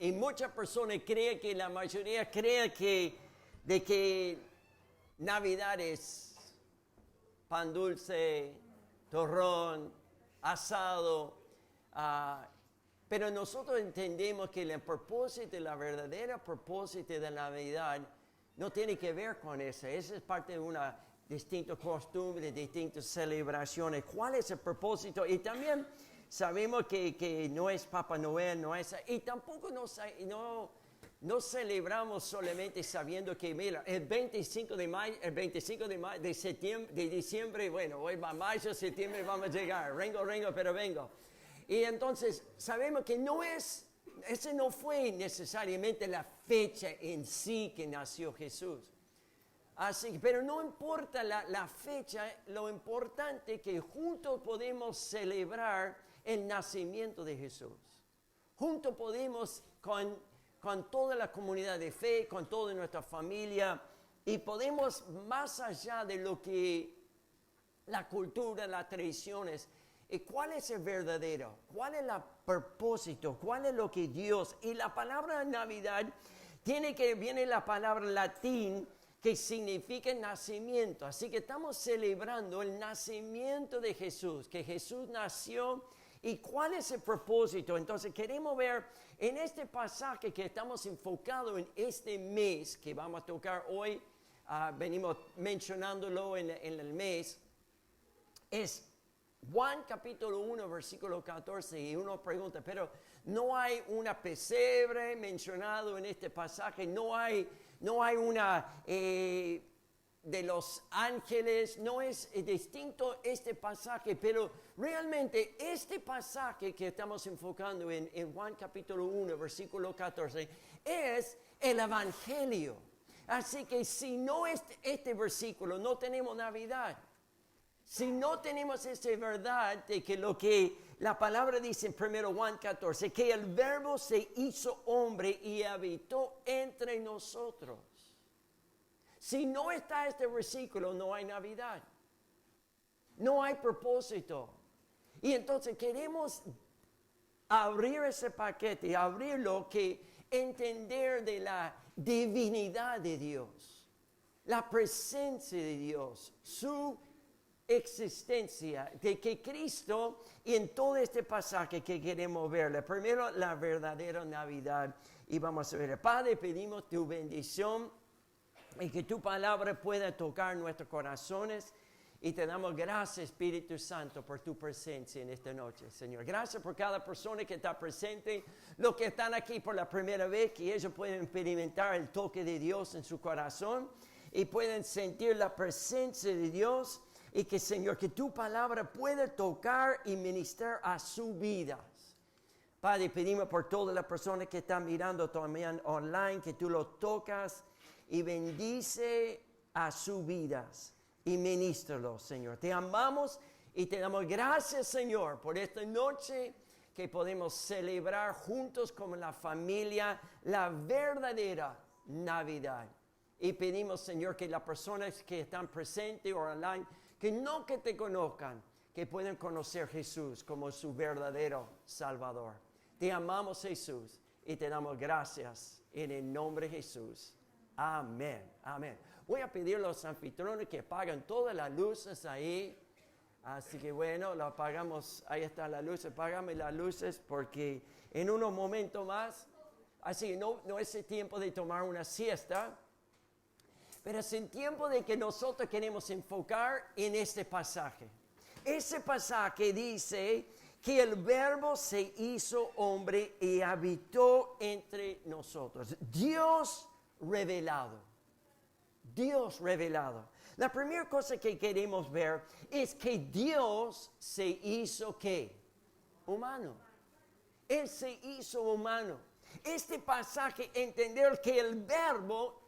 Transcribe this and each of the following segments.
Y muchas personas creen que, la mayoría cree que Navidad es pan dulce, torrón, asado. Pero nosotros entendemos que el propósito, la verdadera propósito de la Navidad no tiene que ver con eso. Esa es parte de una distinta costumbre, distintas celebraciones. ¿Cuál es el propósito? Y también sabemos que no es Papá Noel, no es... Y tampoco no celebramos solamente sabiendo que, mira, el 25 de mayo, de septiembre, de diciembre, bueno, hoy va mayo, septiembre, vamos a llegar. Rengo, pero vengo. Y entonces sabemos que ese no fue necesariamente la fecha en sí que nació Jesús. Pero no importa la fecha, lo importante es que juntos podemos celebrar el nacimiento de Jesús. Juntos podemos con toda la comunidad de fe, con toda nuestra familia, y podemos más allá de lo que la cultura, las tradiciones, ¿cuál es el verdadero? ¿Cuál es el propósito? ¿Cuál es lo que Dios? Y la palabra Navidad viene la palabra latín que significa nacimiento. Así que estamos celebrando el nacimiento de Jesús, que Jesús nació. ¿Y cuál es el propósito? Entonces queremos ver en este pasaje que estamos enfocados en este mes que vamos a tocar hoy, venimos mencionándolo en el mes, es Juan capítulo 1, versículo 14, y uno pregunta, pero no hay una pesebre mencionado en este pasaje, no hay una de los ángeles, no es distinto este pasaje, pero realmente este pasaje que estamos enfocando en Juan capítulo 1, versículo 14, es el Evangelio. Así que si no es este versículo, no tenemos Navidad. Si no tenemos esa verdad de que lo que la palabra dice en 1 Juan 14, que el Verbo se hizo hombre y habitó entre nosotros. Si no está este versículo, no hay Navidad. No hay propósito. Y entonces queremos abrir ese paquete, abrirlo, que entender de la divinidad de Dios, la presencia de Dios, su existencia, de que Cristo, y en todo este pasaje que queremos ver, primero la verdadera Navidad, y vamos a ver. Padre, pedimos tu bendición y que tu palabra pueda tocar nuestros corazones, y te damos gracias, Espíritu Santo, por tu presencia en esta noche, Señor. Gracias por cada persona que está presente, los que están aquí por la primera vez, que ellos pueden experimentar el toque de Dios en su corazón y pueden sentir la presencia de Dios. Y que, Señor, que tu palabra pueda tocar y ministrar a sus vidas. Padre, pedimos por todas las personas que están mirando también online, que tú lo tocas y bendice a sus vidas y ministralo, Señor. Te amamos y te damos gracias, Señor, por esta noche que podemos celebrar juntos como la familia la verdadera Navidad. Y pedimos, Señor, que las personas que están presentes o online, que te conozcan, que puedan conocer a Jesús como su verdadero Salvador. Te amamos, Jesús, y te damos gracias en el nombre de Jesús. Amén, amén. Voy a pedir a los anfitriones que apaguen todas las luces ahí. Así que bueno, lo apagamos, ahí están las luces, apágame las luces porque en unos momentos más, así no es el tiempo de tomar una siesta, pero es el tiempo de que nosotros queremos enfocar en este pasaje. Ese pasaje dice que el Verbo se hizo hombre y habitó entre nosotros. Dios revelado. Dios revelado. La primera cosa que queremos ver es que Dios se hizo ¿qué? Humano. Él se hizo humano. Este pasaje, entender que el Verbo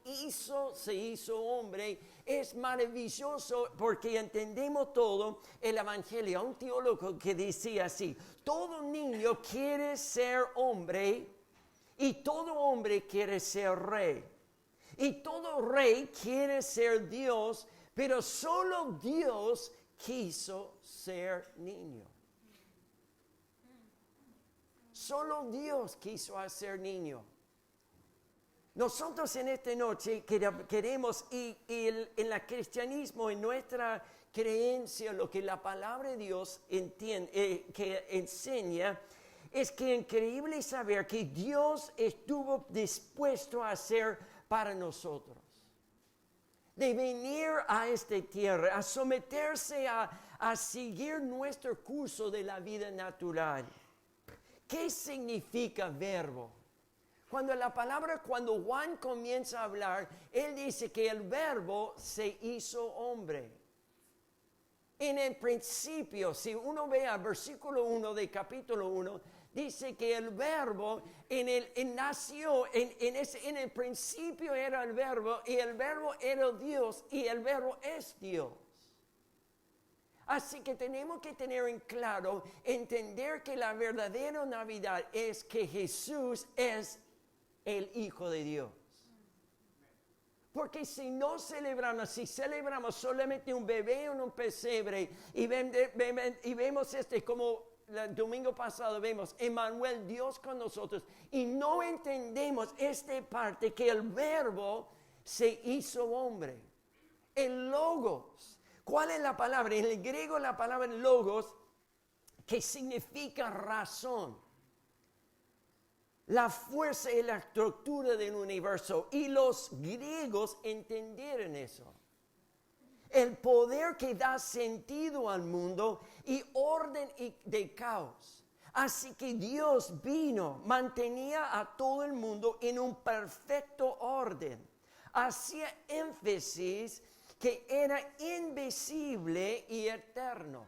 se hizo hombre, es maravilloso porque entendemos todo el Evangelio. Hay un teólogo que decía así: todo niño quiere ser hombre y todo hombre quiere ser rey. Y todo rey quiere ser Dios, pero solo Dios quiso ser niño. Solo Dios quiso hacer niño. Nosotros en esta noche queremos, y en el cristianismo, en nuestra creencia, lo que la palabra de Dios que enseña, es que es increíble saber que Dios estuvo dispuesto a hacer para nosotros. De venir a esta tierra, a someterse a seguir nuestro curso de la vida natural. ¿Qué significa verbo? Cuando Juan comienza a hablar, él dice que el verbo se hizo hombre. En el principio, si uno ve al versículo 1 de capítulo 1, dice que el verbo nació, en el principio era el verbo, y el verbo era Dios, y el verbo es Dios. Así que tenemos que tener en claro, entender que la verdadera Navidad es que Jesús es el Hijo de Dios. Porque si celebramos solamente un bebé en un pesebre y vemos como el domingo pasado vemos, Emmanuel, Dios con nosotros, y no entendemos esta parte que el verbo se hizo hombre. El logos. ¿Cuál es la palabra? En el griego la palabra logos, que significa razón. La fuerza y la estructura del universo. Y los griegos entendieron eso. El poder que da sentido al mundo y orden de caos. Así que Dios mantenía a todo el mundo en un perfecto orden. Hacía énfasis que era invisible y eterno.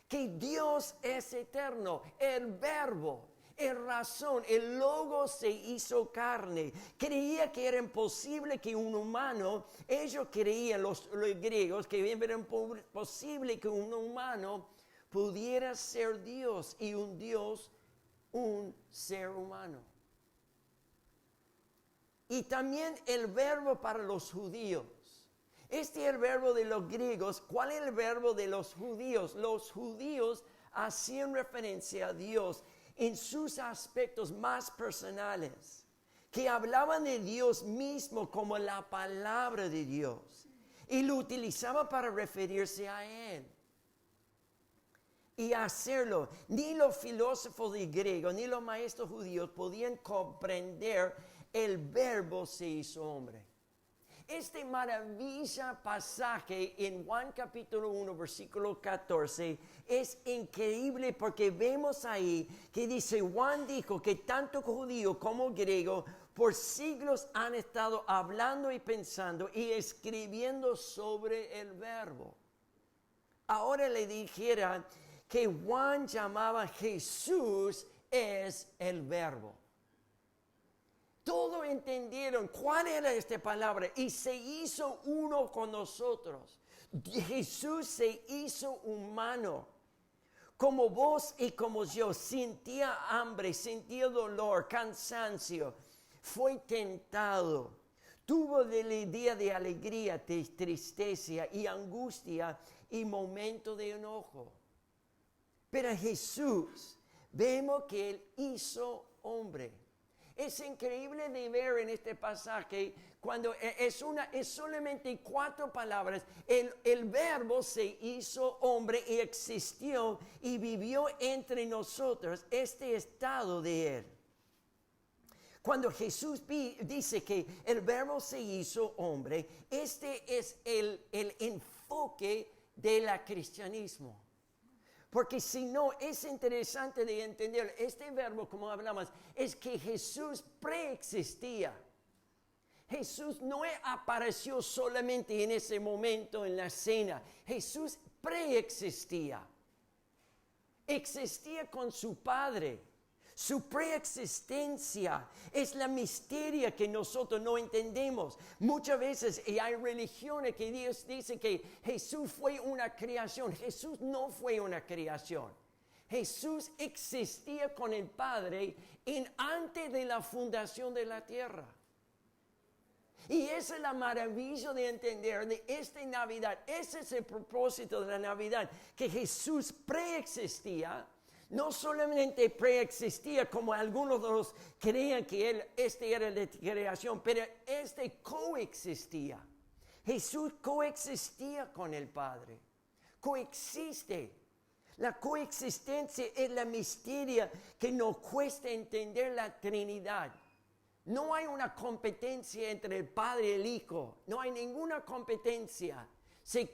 Que Dios es eterno. El verbo, el razón, el logo se hizo carne. Creía que era imposible que un humano, ellos creían, los griegos, que era imposible que un humano pudiera ser Dios y un Dios, un ser humano. Y también el verbo para los judíos. Este es el verbo de los griegos. ¿Cuál es el verbo de los judíos? Los judíos hacían referencia a Dios en sus aspectos más personales, que hablaban de Dios mismo como la palabra de Dios, y lo utilizaban para referirse a Él. Y hacerlo, ni los filósofos de griego, ni los maestros judíos podían comprender el verbo se hizo hombre. Este maravilloso pasaje en Juan capítulo 1, versículo 14, es increíble porque vemos ahí que dice, Juan dijo que tanto judío como griego por siglos han estado hablando y pensando y escribiendo sobre el verbo. Ahora le dijera que Juan llamaba Jesús es el verbo. Todos entendieron cuál era esta palabra y se hizo uno con nosotros. Jesús se hizo humano. Como vos y como yo, sentía hambre, sentía dolor, cansancio. Fue tentado. Tuvo el día de alegría, de tristeza y angustia y momento de enojo. Pero Jesús, vemos que Él hizo hombre. Es increíble de ver en este pasaje, cuando es solamente 4 palabras, el verbo se hizo hombre y existió y vivió entre nosotros este estado de Él. Cuando Jesús dice que el verbo se hizo hombre, este es el enfoque del cristianismo. Porque si no, es interesante de entender, este verbo, como hablamos, es que Jesús preexistía. Jesús no apareció solamente en ese momento en la cena. Jesús preexistía. Existía con su Padre. Su preexistencia es la misteria que nosotros no entendemos. Muchas veces hay religiones que Dios dice que Jesús fue una creación. Jesús no fue una creación. Jesús existía con el Padre antes de la fundación de la tierra. Y esa es la maravilla de entender de esta Navidad. Ese es el propósito de la Navidad, que Jesús preexistía. No solamente preexistía como algunos de los creían que era la creación, pero coexistía. Jesús coexistía con el Padre. Coexiste. La coexistencia es la misteria que nos cuesta entender la Trinidad. No hay una competencia entre el Padre y el Hijo. No hay ninguna competencia. Se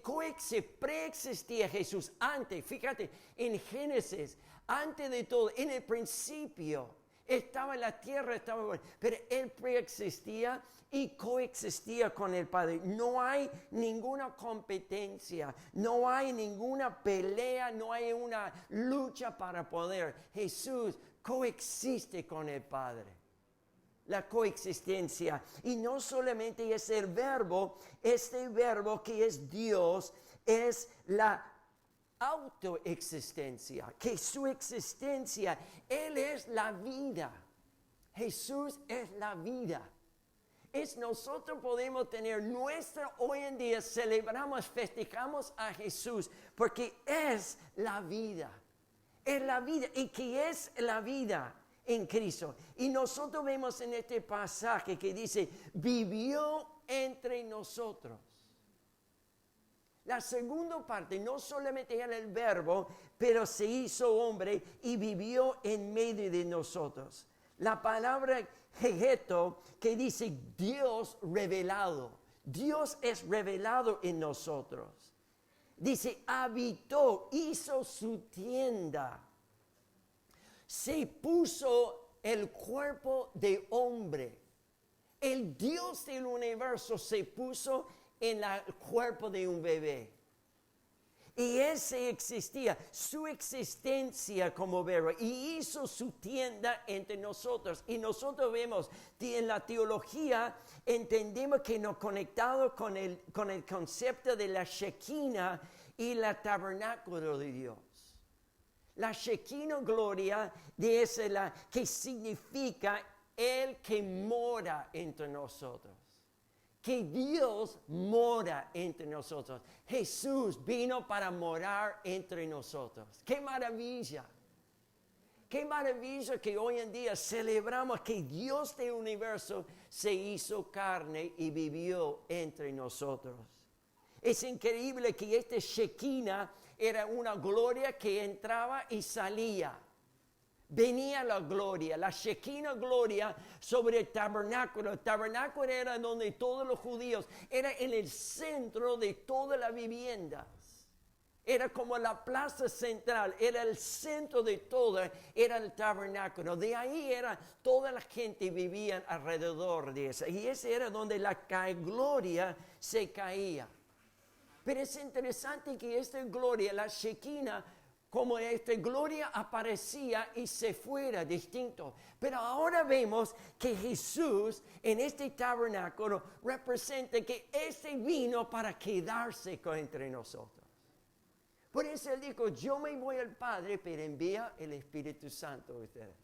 preexistía Jesús antes. Fíjate, en Génesis, antes de todo, en el principio, estaba en la tierra, pero Él preexistía y coexistía con el Padre. No hay ninguna competencia, no hay ninguna pelea, no hay una lucha para poder. Jesús coexiste con el Padre. La coexistencia. Y no solamente es el verbo, este verbo que es Dios, es la autoexistencia, que su existencia, Él es la vida. Jesús es la vida. Nosotros podemos tener hoy en día celebramos, festejamos a Jesús, porque es la vida. Es la vida. ¿Y qué es la vida? En Cristo. Y nosotros vemos en este pasaje que dice, vivió entre nosotros. La segunda parte no solamente era el verbo, pero se hizo hombre y vivió en medio de nosotros. La palabra hegeto que dice Dios revelado. Dios es revelado en nosotros. Dice, habitó, hizo su tienda. Se puso el cuerpo de hombre. El Dios del universo se puso en el cuerpo de un bebé. Y ese existía, su existencia como verbo, y hizo su tienda entre nosotros. Y nosotros vemos, en la teología, entendemos que nos conectado con el concepto de la Shekinah y la tabernáculo de Dios. La Shekinah gloria de la que significa el que mora entre nosotros. Que Dios mora entre nosotros. Jesús vino para morar entre nosotros. ¡Qué maravilla! ¡Qué maravilla que hoy en día celebramos que Dios del universo se hizo carne y vivió entre nosotros! Es increíble que este Shekinah era una gloria que entraba y salía. Venía la gloria, la Shekinah gloria sobre el tabernáculo. El tabernáculo era donde todos los judíos, era en el centro de todas las viviendas. Era como la plaza central, era el centro de todo, era el tabernáculo. De ahí era toda la gente vivía alrededor de eso. Y ese era donde la gloria se caía. Pero es interesante que esta gloria, la Shekinah, como esta gloria aparecía y se fuera distinto. Pero ahora vemos que Jesús en este tabernáculo representa que este vino para quedarse entre nosotros. Por eso Él dijo, yo me voy al Padre, pero envía el Espíritu Santo a ustedes.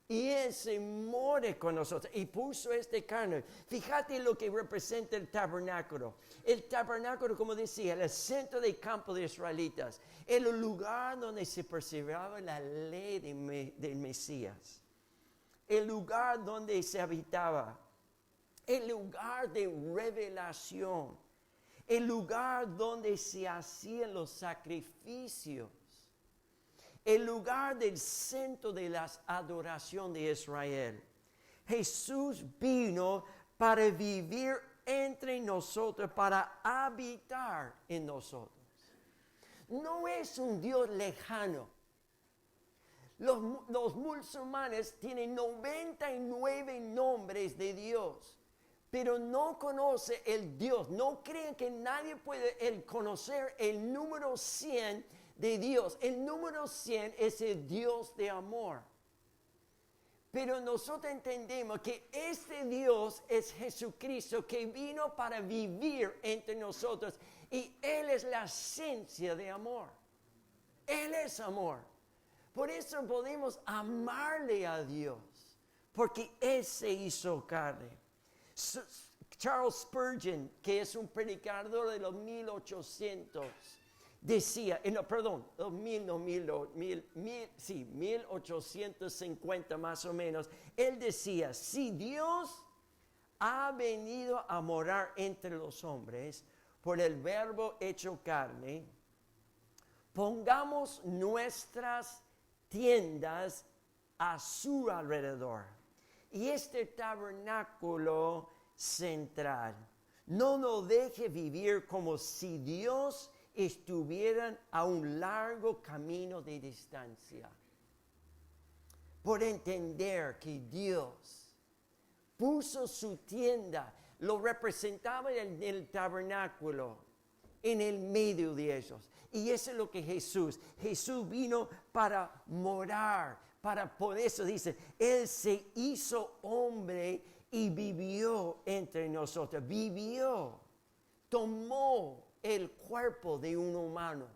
Y Él se more con nosotros y puso este carne. Fíjate lo que representa el tabernáculo. El tabernáculo, como decía, el centro del campo de israelitas. El lugar donde se preservaba la ley del Mesías. El lugar donde se habitaba. El lugar de revelación. El lugar donde se hacían los sacrificios. El lugar del centro de la adoración de Israel. Jesús vino para vivir entre nosotros, para habitar en nosotros. No es un Dios lejano. Los musulmanes tienen 99 nombres de Dios, pero no conoce el Dios. No creen que nadie puede conocer el número 100 de Dios. El número 100 es el Dios de amor. Pero nosotros entendemos que este Dios es Jesucristo que vino para vivir entre nosotros y Él es la esencia de amor. Él es amor. Por eso podemos amarle a Dios, porque Él se hizo carne. Charles Spurgeon, que es un predicador de los 1800, decía, no, perdón, 1850 más o menos, él decía, si Dios ha venido a morar entre los hombres por el verbo hecho carne, pongamos nuestras tiendas a su alrededor. Y este tabernáculo central no nos deje vivir como si Dios estuviera a un largo camino de distancia. Por entender que Dios puso su tienda, lo representaba en el tabernáculo, en el medio de ellos. Y eso es lo que Jesús vino para morar, por eso dice, Él se hizo hombre y vivió entre nosotros, tomó el cuerpo de un humano,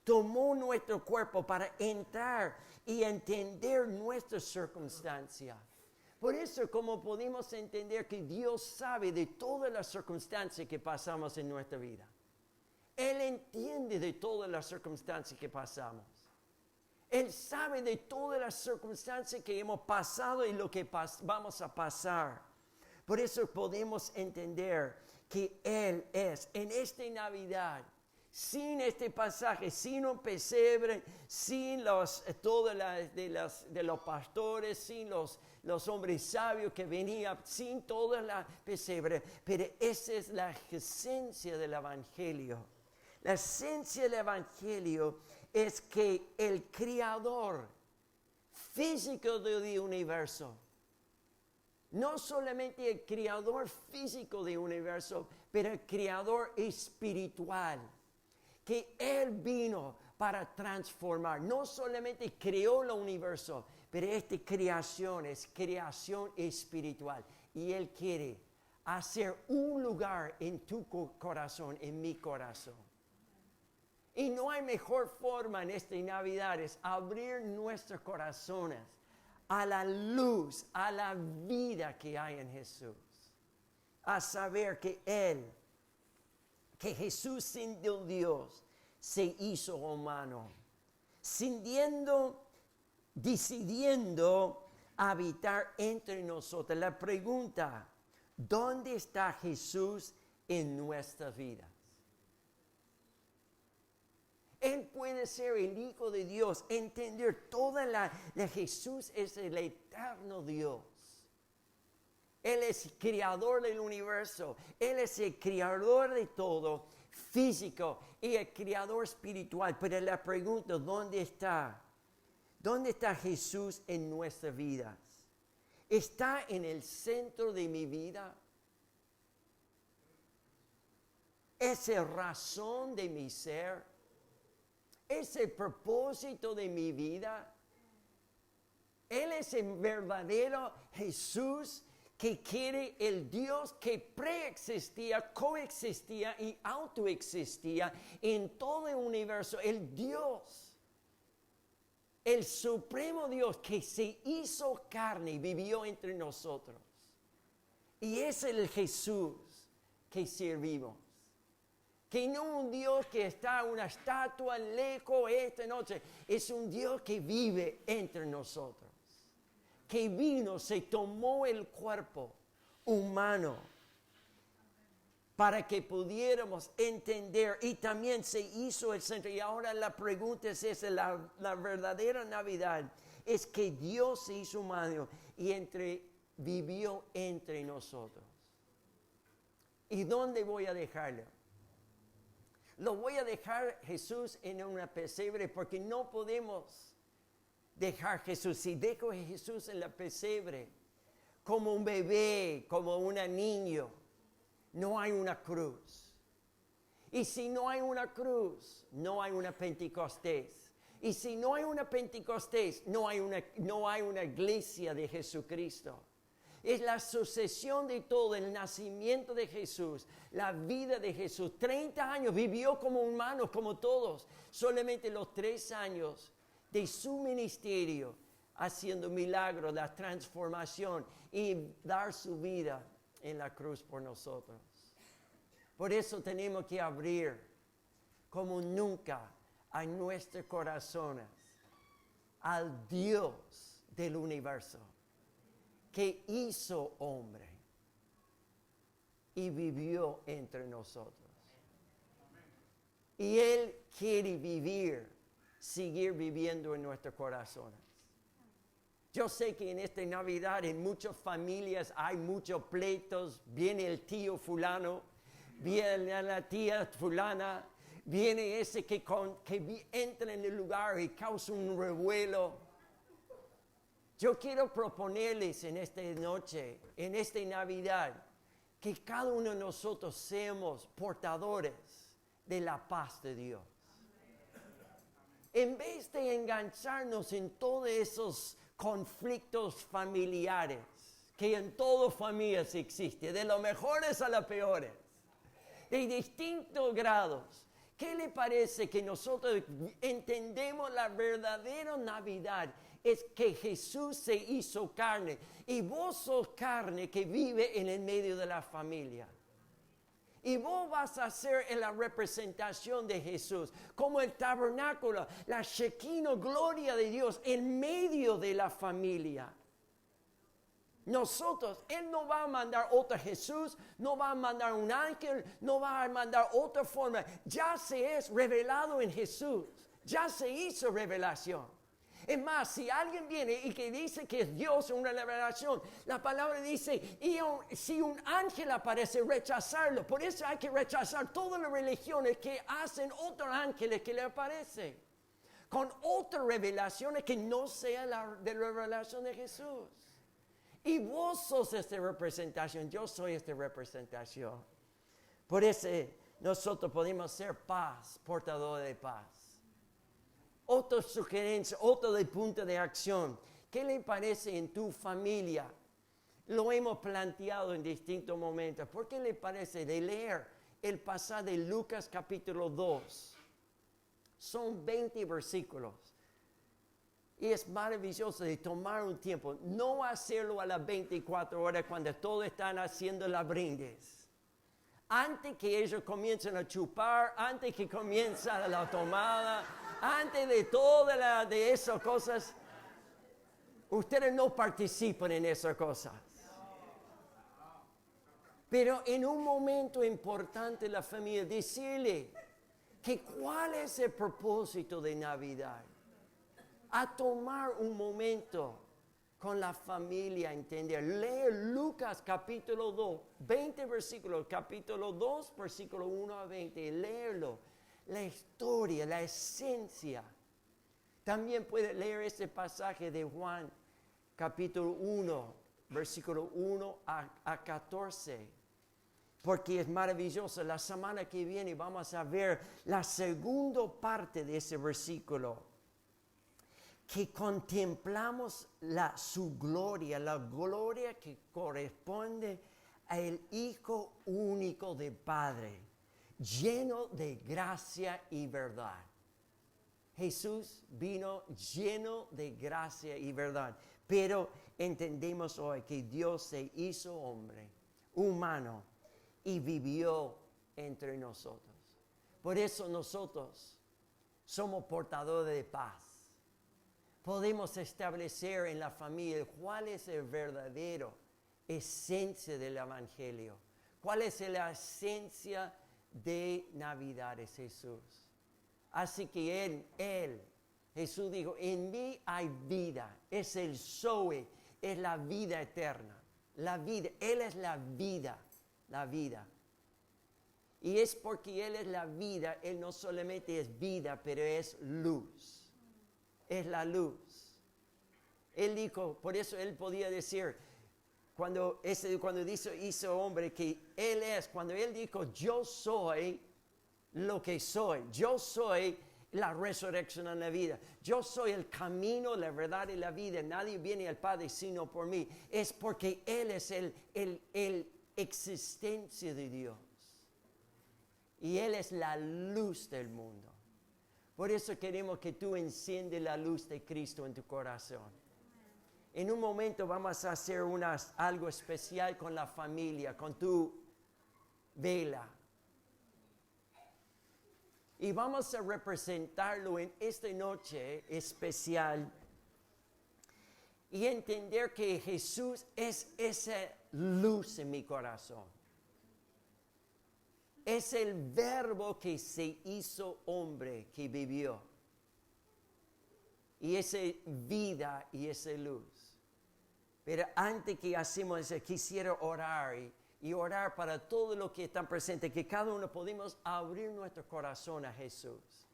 tomó nuestro cuerpo para entrar y entender nuestra circunstancia. Por eso, como podemos entender que Dios sabe de todas las circunstancias que pasamos en nuestra vida. Él entiende de todas las circunstancias que pasamos. Él sabe de todas las circunstancias que hemos pasado y lo que vamos a pasar. Por eso podemos entender que Él es, en esta Navidad, sin este pasaje, sin un pesebre, sin los pastores, sin los hombres sabios que venían, sin toda la pesebre. Pero esa es la esencia del Evangelio. La esencia del Evangelio es que el Creador físico del universo, no solamente el Creador físico del universo, pero el Creador espiritual, que Él vino para transformar. No solamente creó el universo, pero esta creación es creación espiritual. Y Él quiere hacer un lugar en tu corazón, en mi corazón. Y no hay mejor forma en esta Navidad es abrir nuestros corazones a la luz, a la vida que hay en Jesús. A saber que Jesús siendo Dios, se hizo humano. Decidiendo habitar entre nosotros. La pregunta, ¿dónde está Jesús en nuestras vidas? Él puede ser el Hijo de Dios, entender Jesús es el eterno Dios. Él es el creador del universo. Él es el creador de todo, físico, y el creador espiritual. Pero la pregunta, ¿dónde está? ¿Dónde está Jesús en nuestras vidas? ¿Está en el centro de mi vida? ¿Es la razón de mi ser? ¿Es el propósito de mi vida? Él es el verdadero Jesús que quiere el Dios que preexistía, coexistía y autoexistía en todo el universo. El Dios, el supremo Dios que se hizo carne y vivió entre nosotros. Y es el Jesús que servimos. Que no un Dios que está una estatua lejos esta noche. Es un Dios que vive entre nosotros. Que vino, se tomó el cuerpo humano para que pudiéramos entender. Y también se hizo el centro. Y ahora la pregunta es esa, la verdadera Navidad. Es que Dios se hizo humano y vivió entre nosotros. ¿Y dónde voy a dejarlo? Lo voy a dejar Jesús en una pesebre porque no podemos dejar Jesús. Si dejo a Jesús en la pesebre como un bebé, como un niño, no hay una cruz. Y si no hay una cruz, no hay una Pentecostés. Y si no hay una Pentecostés, no hay una iglesia de Jesucristo. Es la sucesión de todo, el nacimiento de Jesús, la vida de Jesús. 30 años vivió como humano, como todos. Solamente los 3 años de su ministerio, haciendo milagros, la transformación y dar su vida en la cruz por nosotros. Por eso tenemos que abrir como nunca en nuestros corazones al Dios del universo que hizo hombre y vivió entre nosotros. Y Él quiere seguir viviendo en nuestros corazones. Yo sé que en esta Navidad en muchas familias hay muchos pleitos. Viene el tío fulano, viene la tía fulana, viene ese que entra en el lugar y causa un revuelo. Yo quiero proponerles en esta noche, en esta Navidad, que cada uno de nosotros seamos portadores de la paz de Dios. En vez de engancharnos en todos esos conflictos familiares que en todas familias existen, de los mejores a los peores, de distintos grados. ¿Qué le parece que nosotros entendemos la verdadera Navidad? Es que Jesús se hizo carne y vos sos carne que vive en el medio de la familia. Y vos vas a ser en la representación de Jesús, como el tabernáculo, la Shekinah, gloria de Dios, en medio de la familia. Nosotros, Él no va a mandar otro Jesús, no va a mandar un ángel, no va a mandar otra forma. Ya se es revelado en Jesús, ya se hizo revelación. Es más, si alguien viene y que dice que es Dios en una revelación, la palabra dice, si un ángel aparece, rechazarlo. Por eso hay que rechazar todas las religiones que hacen otros ángeles que le aparecen, con otras revelaciones que no sea la revelación de Jesús. Y vos sos esta representación, yo soy esta representación. Por eso nosotros podemos ser paz, portadores de paz. Otra sugerencia, otro de punto de acción. ¿Qué le parece en tu familia? Lo hemos planteado en distintos momentos. ¿Por qué le parece de leer el pasaje de Lucas capítulo 2? Son 20 versículos. Y es maravilloso de tomar un tiempo. No hacerlo a las 24 horas cuando todos están haciendo la brindis. Antes que ellos comiencen a chupar, antes que comience la tomada, antes de todas de esas cosas, ustedes no participan en esas cosas. Pero en un momento importante la familia, decirle que cuál es el propósito de Navidad. A tomar un momento con la familia, entender. Leer Lucas capítulo 2, 20 versículos, capítulo 2, versículo 1 a 20, leerlo. La historia, la esencia. También puede leer este pasaje de Juan, capítulo 1, versículo 1 a 14. Porque es maravilloso. La semana que viene vamos a ver la segunda parte de ese versículo. Que contemplamos su gloria, la gloria que corresponde al Hijo único del Padre, lleno de gracia y verdad. Jesús vino lleno de gracia y verdad, pero entendemos hoy que Dios se hizo hombre, humano, y vivió entre nosotros. Por eso nosotros somos portadores de paz. Podemos establecer en la familia cuál es el verdadero esencia del Evangelio. ¿Cuál es la esencia de Navidad? Es Jesús. Así que Jesús dijo, en mí hay vida. Es el Zoe, es la vida eterna. La vida, Él es la vida. Y es porque Él es la vida, Él no solamente es vida, pero es luz. Es la luz. Él dijo, por eso Él podía decir, cuando hizo hombre, que Él es, cuando Él dijo, yo soy lo que soy, yo soy la resurrección en la vida, yo soy el camino, la verdad y la vida, nadie viene al Padre sino por mí, es porque Él es el existencia de Dios. Y Él es la luz del mundo. Por eso queremos que tú enciendes la luz de Cristo en tu corazón. En un momento vamos a hacer algo especial con la familia, con tu vela. Y vamos a representarlo en esta noche especial y entender que Jesús es esa luz en mi corazón. Es el verbo que se hizo hombre, que vivió. Y esa vida y esa luz. Pero antes que hacemos eso, quisiera orar y orar para todos los que están presentes, que cada uno podamos abrir nuestro corazón a Jesús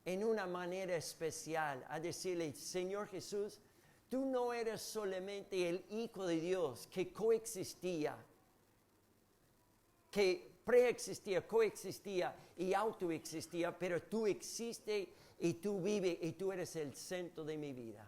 en una manera especial, a decirle, Señor Jesús, tú no eres solamente el Hijo de Dios que coexistía, que preexistía, coexistía y autoexistía, pero tú existes y tú vives y tú eres el centro de mi vida.